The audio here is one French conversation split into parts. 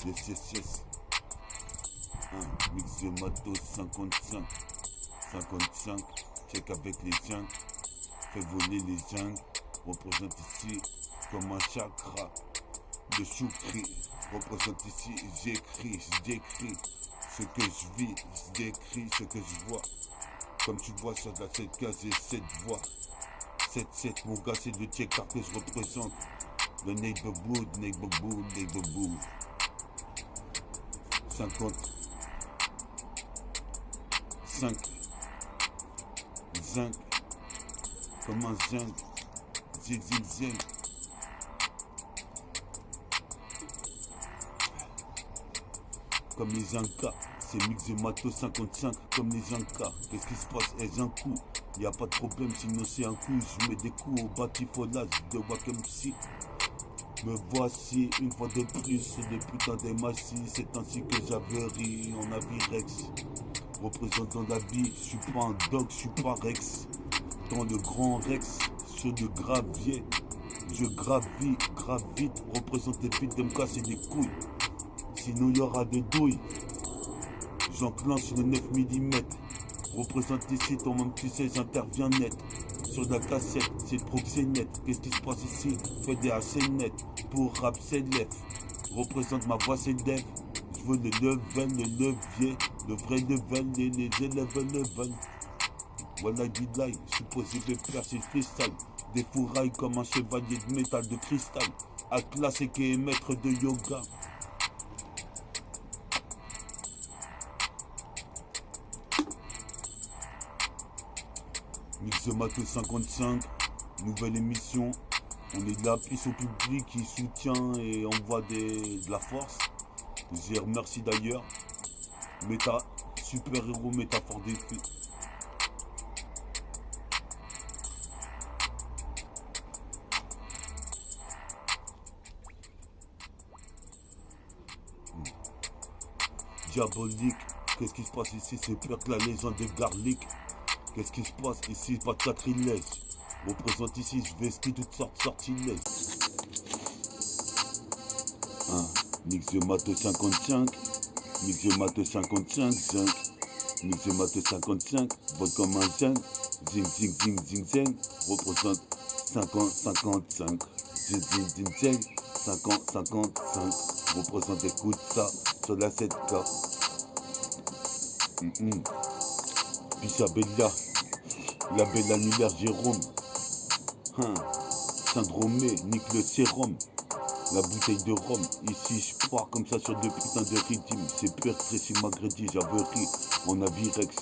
Yes, yes, yes. Mix de matos 55. 55. Check avec les jungles. Fait voler les jungles. Représente ici comme un chakra de choukri. Représente ici, j'écris, je décris ce que je vis, je décris ce que je vois. Comme tu vois sur la 7 cases et 7 voix. 7-7, mon gars, c'est le check car que je représente. Le neighborhood, 50. 5. Zinc. Comme un zinc. Zig. Comme les Incas, c'est mix de matos 55, comme les Incas. Qu'est-ce qui se passe? Est-ce un coup? Y a pas de problème, sinon c'est un coup. Je mets des coups au batifolage de Wakamsi. Me voici une fois de plus, des putains des massifs. C'est ainsi que j'avais ri en Avirex. Représentant la vie, je suis pas un dog, je suis pas Rex. Dans le grand Rex, sur le gravier, je gravite, représente les putes de me casser les couilles. Sinon il y aura des douilles. J'enclenche le 9 mm. Représente ici, ton même tu sais, j'interviens net. Sur la cassette, c'est le proxénète. Qu'est-ce qui se passe ici? Fais des assez net. Pour rap s'élève. Représente ma voix c'est dev. Je veux le level, le levier. Le vrai level, les élèves. Voilà Gidlay, je suis posé de faire c'est freestyle. Des fourrailles comme un chevalier de métal de cristal. À classe qui est maître de yoga. Mix de matos 55, nouvelle émission. On est là, peace au public qui soutient et envoie de la force. Je les remercie d'ailleurs. Méta, super héros, métaphore des filles. Diabolique, qu'est-ce qui se passe ici? C'est pire que la légende de Garlic. Qu'est-ce qui se passe ici? Pas de sacrilège. Représente ici, je vestis toutes sortes de sortilèges. Mix de matos 55. Mix de matos 55. Zinc. Mix de matos 55. Vote comme un zinc. Zing. Représente 50-55. Zing. 50-55. Représente, écoute ça sur la 7K. Bichabella. La belle annulaire Jérôme. Syndromé, nique le sérum. La bouteille de rhum. Ici, je pars comme ça sur deux putains de rythmes. C'est pire que si Magredi, j'avais ri en Avirex.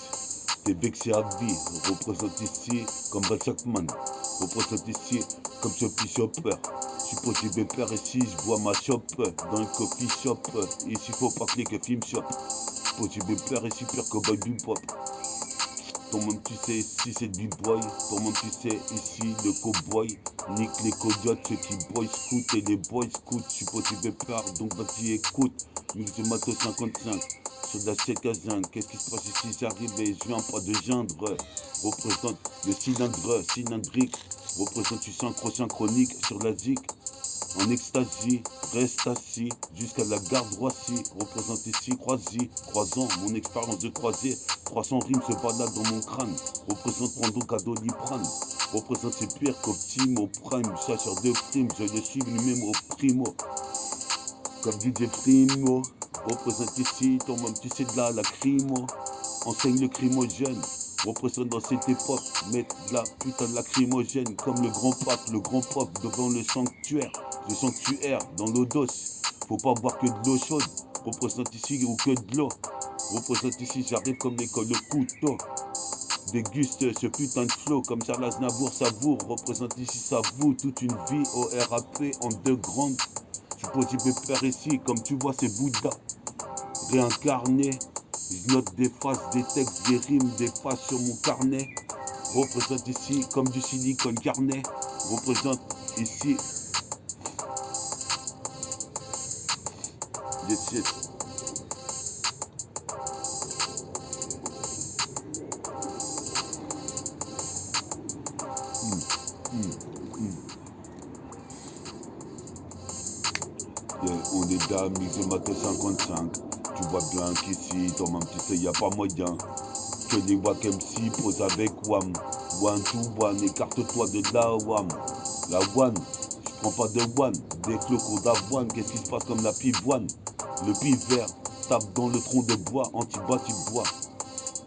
T'es vexé à vie. Représente ici comme Batchakman. Représente ici comme Sophie Chopper. Je suis posé père ici, je bois ma shop dans un coffee shop. Ici, faut pas cliquer film shop. Posé père ici, pire que Baby Pop. Ton même tu sais ici c'est du boy. Ton même tu sais ici le cowboy. Nique les coyotes, ceux qui boy scout et les boys scout. Je suis posé peur donc vas-y écoute. Mix de matos 55. Sur la CK5, qu'est-ce qui se passe ici? J'arrive et je viens pas de gendre. Représente le cylindrique. Représente du synchronique sur la zik. En extasie, reste assis jusqu'à la gare de Roissy. Représente ici croisant mon expérience de croisée. 300 rimes se baladent dans mon crâne. Représente prends donc à Doliprane. Représente c'est pire qu'Optimo Prime. Chasseur de primes, je le suis numéro primo. Comme DJ Primo. Représente ici, ton même tu sais de là la crimo. Enseigne le crimogène. Représente dans cette époque, mettre de la putain de lacrymogène. Comme le grand pape devant le sanctuaire dans l'eau d'os. Faut pas boire que de l'eau chaude. Représente ici ou que de l'eau. Représente ici, j'arrive comme l'école de couteau. Déguste ce putain de flow comme Charles Aznavour savoure. Représente ici, ça vaut toute une vie au RAP en deux grandes. Je suis posé pépère ici, comme tu vois, c'est Bouddha. Réincarné. Je note des faces, des textes, des rimes, des faces sur mon carnet. Représente ici comme du silicone carnet. Représente ici. Yes. On On est dames, mix de matos 55. Tu vois bien qu'ici, toi-même tu sais, y a pas moyen que les Wack MC posent avec Wam. One to one, écarte-toi de la Wam. La One, je prends pas de One, des flocons d'avoine. Qu'est-ce qui se passe comme la pivoine? Le vert tape dans le tronc de bois, anti-bois, tu bois.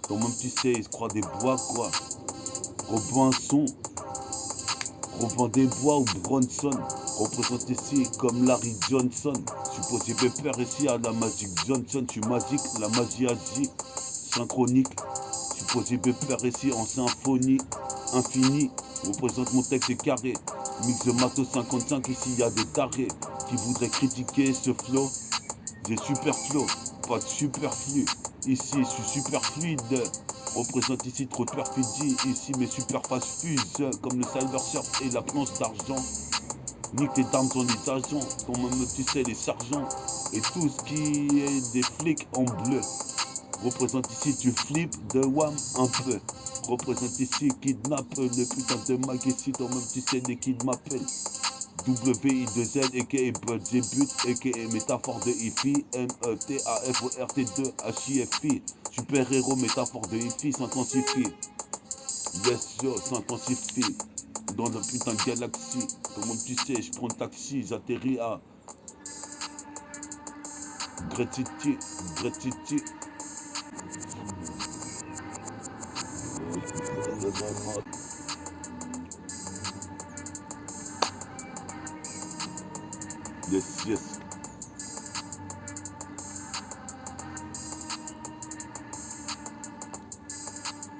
Toi-même tu sais, il se croit des bois quoi. Revends un son, revends des bois ou Bronson. Représente ici comme Larry Johnson. Supposé pépère ici à la Magic Johnson. Je suis magique, la magie agit. Synchronique. Supposé pépère ici en symphonie. Infini. Représente mon texte est carré. Mix de matos 55, ici il y a des tarés qui voudraient critiquer ce flow. Des super flow, pas de superflu. Ici je suis super fluide. Représente ici trop de perfidie. Ici mes surfaces fusent comme le cyber surf et la planche d'argent. Nique tes armes sur les agents, comme même tu sais les sergents. Et tout ce qui est des flics en bleu. Représente ici tu flippes de Wam un peu. Représente ici kidnappe le putain de mag ici, toi même tu sais les kids m'appellent. WI2L aka Bud Début aka métaphore de IFI METAFORT2 HIFI. Super héros métaphore de IFI s'intensifie. Yes yo s'intensifie. Dans la putain de galaxie. Comment tu sais, je prends le taxi, j'atterris à Great City, Great City. Yes, yes.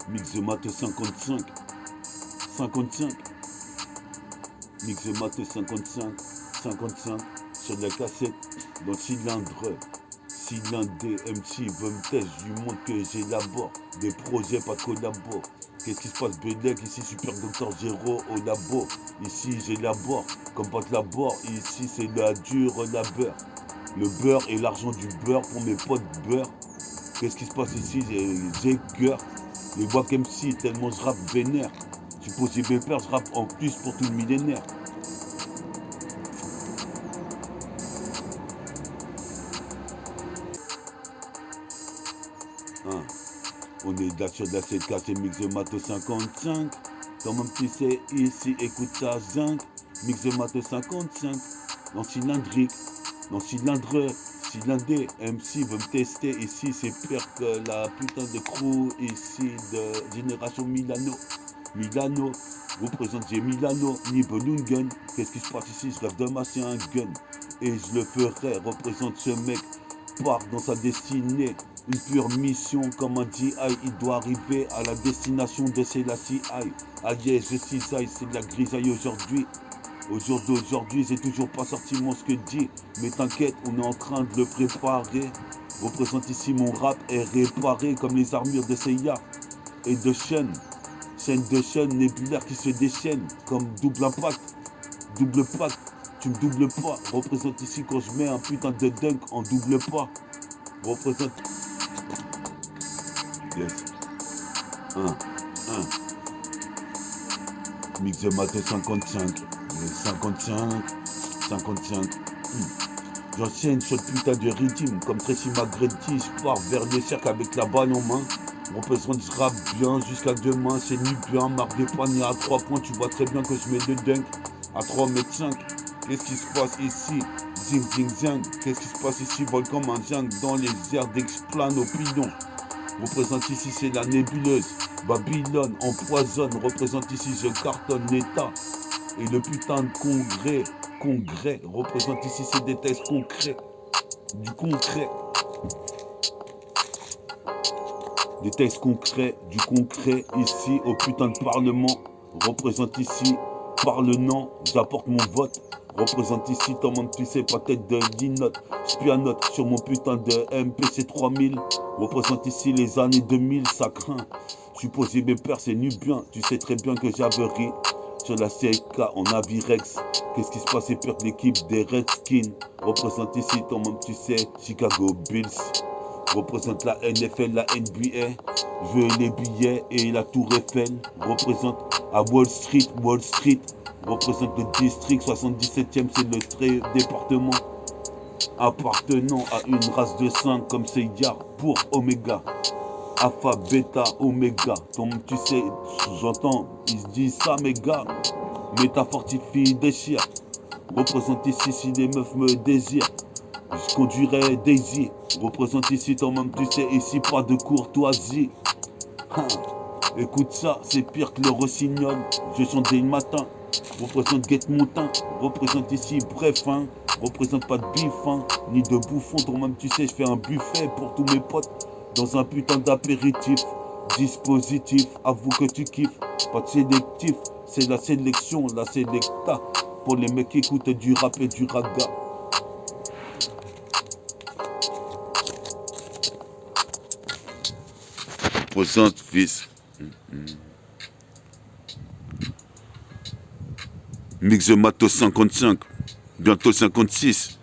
Mix de maths 55. 55. Mix de maths 55. 55. Sur la cassette. Dans le cylindre. Cylindre MC veut me tester. Je lui montre que j'élabore des projets, pas de collabore. Qu'est-ce qui se passe, Belek? Ici, Super Docteur Zéro au labo. Ici, j'élabore comme pas de labor. Ici, c'est la dure labeur. Le beurre et l'argent du beurre pour mes potes beurre. Qu'est-ce qui se passe ici? J'ai cœur. Les Wack MC, tellement je rappe vénère. Tu poses des pères, je rappe en plus pour tout le millénaire. Hein. On est là sur la 7K, c'est mix de matos 55. Dans mon petit c'est ici, écoute ça, zinc. Mix de matos 55. Dans cylindrique, dans cylindreux, cylindré. MC veut me tester ici, c'est pire que la putain de crew ici de génération Milano. Milano, représente j'ai Milano, Nibelungen. Qu'est-ce qui se passe ici? Je rêve de masser un gun. Et je le ferai, représente ce mec, part dans sa destinée. Une pure mission comme un GI, il doit arriver à la destination de Selassie. Aïe, je suis aïe, c'est de la grisaille aujourd'hui. Au jour d'aujourd'hui, j'ai toujours pas sorti mon ce que dit. Mais t'inquiète, on est en train de le préparer. Représente ici mon rap est réparé comme les armures de Seiya et de Shen. Chaîne de chaîne nébulaire qui se déchaîne comme double impact, double pack. Tu me doubles pas. Représente ici quand je mets un putain de dunk en double pas. Représente. Yes. 1. Mix de maths 55. 55. J'enchaîne sur le putain de rythme. Comme Tracy McGrady, je pars vers le cercle avec la balle en main. Représente, je rappe bien jusqu'à demain. C'est nu bien, marque des poignets à 3 points. Tu vois très bien que je mets le dunk à 3 mètres 5. Qu'est-ce qui se passe ici? Zing, zing, zing. Qu'est-ce qui se passe ici? Vol comme un zing dans les airs d'explane au pilon. Représente ici, c'est la nébuleuse. Babylone empoisonne. Représente ici, je cartonne l'État. Et le putain de congrès. Représente ici, c'est des textes concrets. Du concret. Des textes concrets, du concret. Ici, au putain de parlement. Représente ici, parlement. J'apporte mon vote. Représente ici, ton monde, tu sais, pas tête de linote. Spianote sur mon putain de MPC 3000. Représente ici les années 2000, ça craint. Supposé mes pères, c'est nubien. Tu sais très bien que j'averie sur la CK en Avirex. Qu'est-ce qui se passe? C'est pire que l'équipe des Redskins. Représente ici, ton monde, tu sais, Chicago Bills. Représente la NFL, la NBA. Je veux les billets et la Tour Eiffel. Représente à Wall Street. Représente le district 77e, c'est le département. appartenant à une race de 5 comme c'est Yar pour Oméga. Alpha, bêta, oméga. Donc tu sais, j'entends, ils se disent ça mes gars. Métafortifie, déchire. Représente ici si les meufs me désirent. Je conduirai Daisy. Représente ici toi-même, tu sais, ici pas de courtoisie. Hein. Écoute ça, c'est pire que le rossignol. Je chante dès le matin. Représente Guette Moutin. Représente ici bref, hein. Représente pas de bif, hein, ni de bouffon. Toi-même, tu sais, je fais un buffet pour tous mes potes. Dans un putain d'apéritif, dispositif, avoue que tu kiffes, pas de sélectif, c'est la sélection, la sélecta, pour les mecs qui écoutent du rap et du raga. Présente fils. Mix de Matos 55, bientôt 56.